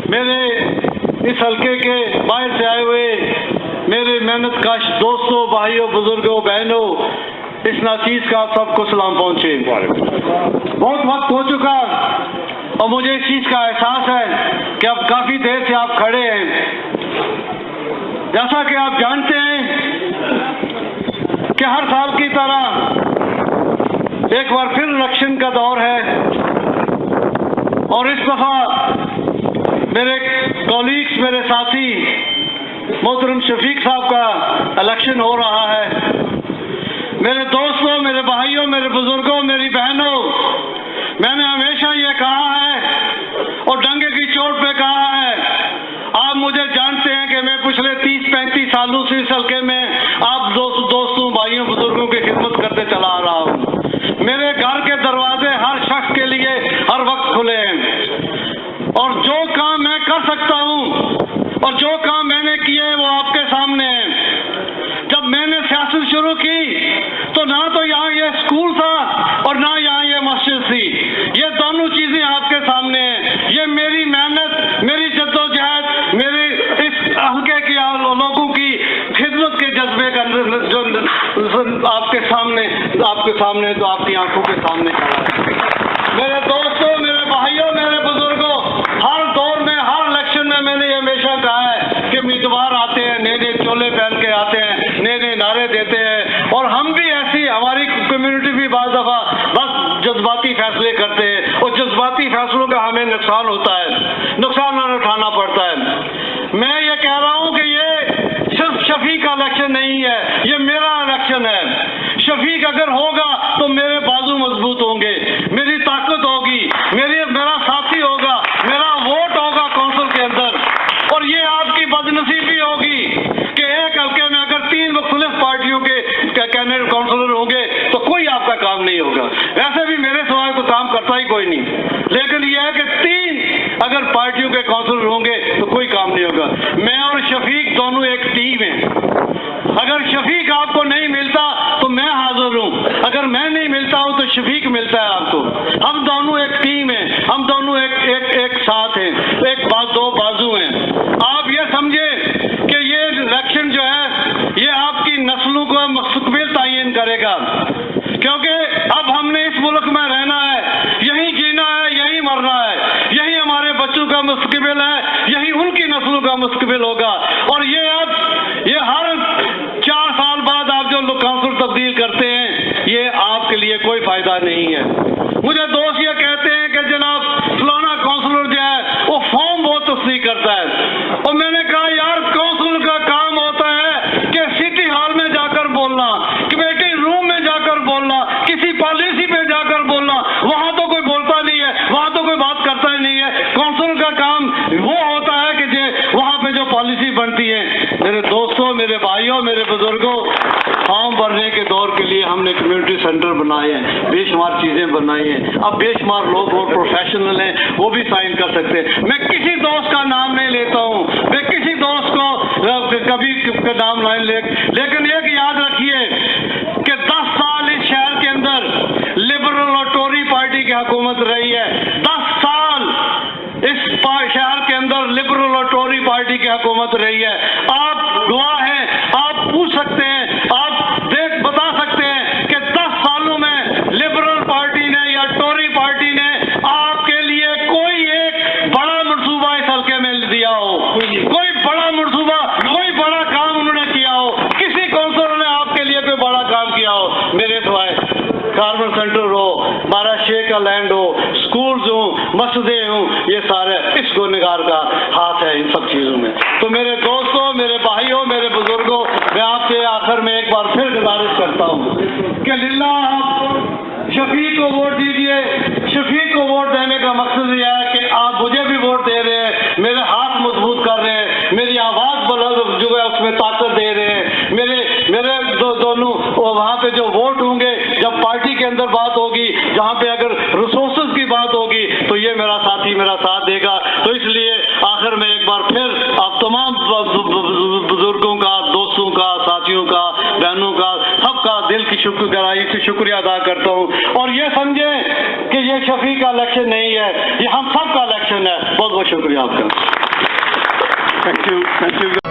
मेरे इस हल्के के बाहर से आए हुए मेरे मेहनत कश दोस्तों, भाइयों, बुजुर्गों, बहनों, इस नाचीज का आप सबको सलाम पहुंचे। बहुत वक्त हो चुका और मुझे इस चीज का एहसास है कि अब काफी देर से आप खड़े हैं। जैसा कि आप जानते हैं कि हर साल की तरह एक बार फिर इलेक्शन का दौर है और इस दफा मेरे कॉलीग्स, मेरे साथी मोहतरम शफीक साहब का इलेक्शन हो रहा है। मेरे दोस्तों, मेरे भाइयों, मेरे बुजुर्गों, मेरी बहनों, मैंने हमेशा ये कहा है और डंके की चोट पे कहा है, आप मुझे जानते हैं कि मैं पिछले 30-35 सालों से इस हल्के में आप दोस्तों, भाइयों, बुजुर्गों की खिदमत करते चला आ रहा हूँ। मेरे घर के दरवाजे हर शख्स के लिए हर वक्त खुले हैं और जो काम मैं कर सकता हूँ और जो काम मैंने किए हैं वो आपके सामने है। जब मैंने सियासत शुरू की तो ना तो यहाँ ये स्कूल था और ना यहाँ ये मस्जिद थी। ये दोनों चीजें आपके सामने हैं। ये मेरी मेहनत, मेरी जद्दोजहद, मेरे इस हल्के के लोगों की खिदमत के जज्बे का जो आपके सामने तो आपकी आंखों के सामने खड़ा है। मेरे दोस्तों, मेरे भाइयों, मेरे बुजुर्गों, हर दौर में, हर इलेक्शन में मैंने हमेशा कहा है कि उम्मीदवार आते हैं, नए नए चोले पहन के आते हैं, नए नए नारे देते हैं और हम भी ऐसी, हमारी कम्युनिटी भी बार दफा बस जज्बाती फैसले करते हैं और जज्बाती फैसलों का हमें नुकसान होता है, नुकसान उठाना पड़ता है। मैं ये कह रहा हूँ कि ये सिर्फ शफीक का इलेक्शन नहीं है, ये मेरा इलेक्शन है। शफीक अगर होगा तो मेरे बाजू मजबूत होंगे, मेरी ताकत होगी, मेरा साथी होगा, मेरा वोट होगा कौंसिल के अंदर। और ये आपकी बदनसीबी होगी कि एक हल्के में अगर 3 मुख्तलिफ पार्टियों के कैंडिडेट काउंसलर होंगे तो कोई आपका काम नहीं होगा। वैसे भी मेरे सवाल को काम करता ही कोई नहीं, लेकिन यह है कि 3 अगर पार्टियों के काउंसलर होंगे तो कोई काम नहीं होगा। मैं और शफीक दोनों एक टीम है। अगर शफीक आपको नहीं मिलता तो मैं हाजिर हूँ, अगर मैं नहीं मिलता हूँ तो शफीक मिलता है आपको। हम दोनों एक टीम है, हम दोनों एक साथ हैं, दो बाजू हैं। आप ये समझे कि ये इलेक्शन जो है ये आपकी नस्लों को मुस्तकबिल तायीन करेगा, क्योंकि अब हमने इस मुल्क में रहना है, यहीं जीना है, यहीं मरना है, यही हमारे बच्चों का मुस्तकबिल है, यही उनकी नस्लों का मुस्तकबिल होगा। और ये हर 4 साल बाद आप जो काउंसिल तब्दील करते हैं ये आपके लिए कोई फायदा नहीं है। मुझे दोस्त ये कहते हैं कि जनाब फलाना काउंसलर जो है वो फॉर्म बहुत तस्दीक करता है, और मैंने कहा यार काउंसिल का काम होता है कि सिटी हॉल में जाकर बोलना, कमेटी रूम में जाकर बोलना, किसी पॉलिसी पे जाकर बोलना। वहां तो कोई बोलता नहीं है, वहां तो कोई बात करता ही नहीं है। काउंसिल का काम वो होता है कि वहां पे जो पॉलिसी बनती है। मेरे दोस्तों, मेरे भाइयों, मेरे बुजुर्गों, फॉर्म भरने के दौर के लिए हमने कम्युनिटी सेंटर बनाए हैं, बेशुमार चीजें बनाई हैं। अब बेशुमार लोग और प्रोफेशनल हैं, वो भी साइन कर सकते हैं। मैं किसी दोस्त का नाम नहीं लेता हूँ, मैं किसी दोस्त को कभी नाम नहीं लेकिन एक याद रखिए कि 10 साल इस शहर के अंदर लिबरल और टोरी पार्टी की हुकूमत रही है। 10 साल इस शहर के अंदर लिबरल और टोरी पार्टी की हुकूमत रही है। आप गवाह हैं, आप पूछ सकते हैं, आप बता सकते हैं कि 10 सालों में लिबरल पार्टी ने या टोरी पार्टी ने आपके लिए कोई एक बड़ा मंसूबा इस हल्के में दिया हो, कोई बड़ा मंसूबा, कोई बड़ा काम उन्होंने किया हो, किसी काउंसिलर ने आपके लिए कोई बड़ा काम किया हो? मेरे सिवाय गारमेंट सेंटर हो, बारा शेख का लैंड हो, स्कूल्स हो, मस्जिदें हो, ये सारे इस गुनहगार का हाथ है इन सब चीजों में। तो मेरे दोस्तों, मेरे भाइयों, मेरे बुजुर्गों, मैं आपसे आखिर में एक बार फिर गुजारिश करता हूँ कि लिल्लाह आप शफीक को वोट दीजिए। शफीक को वोट देने का मकसद यह है कि आप मुझे भी वोट दे रहे हैं, मेरे हाथ मजबूत कर रहे हैं, मेरी आवाज बुलंद जो है उसमें ताकत दे रहे हैं। मेरे दोनों वहाँ पे जो वोट होंगे, जब पार्टी के अंदर बात होगी, जहाँ पे अगर रिसोर्सेज की बात होगी तो ये मेरा साथी मेरा साथ देगा। तो इसलिए आखिर में एक बार फिर आप तमाम बुजुर्गों का, दोस्तों का, साथियों का, बहनों का, सबका दिल की गहराई से शुक्रिया अदा करता हूँ। और ये समझें कि ये शफीक का इलेक्शन नहीं है, ये हम सब का इलेक्शन पैशन है। बहुत बहुत शुक्रिया आपका। Thank you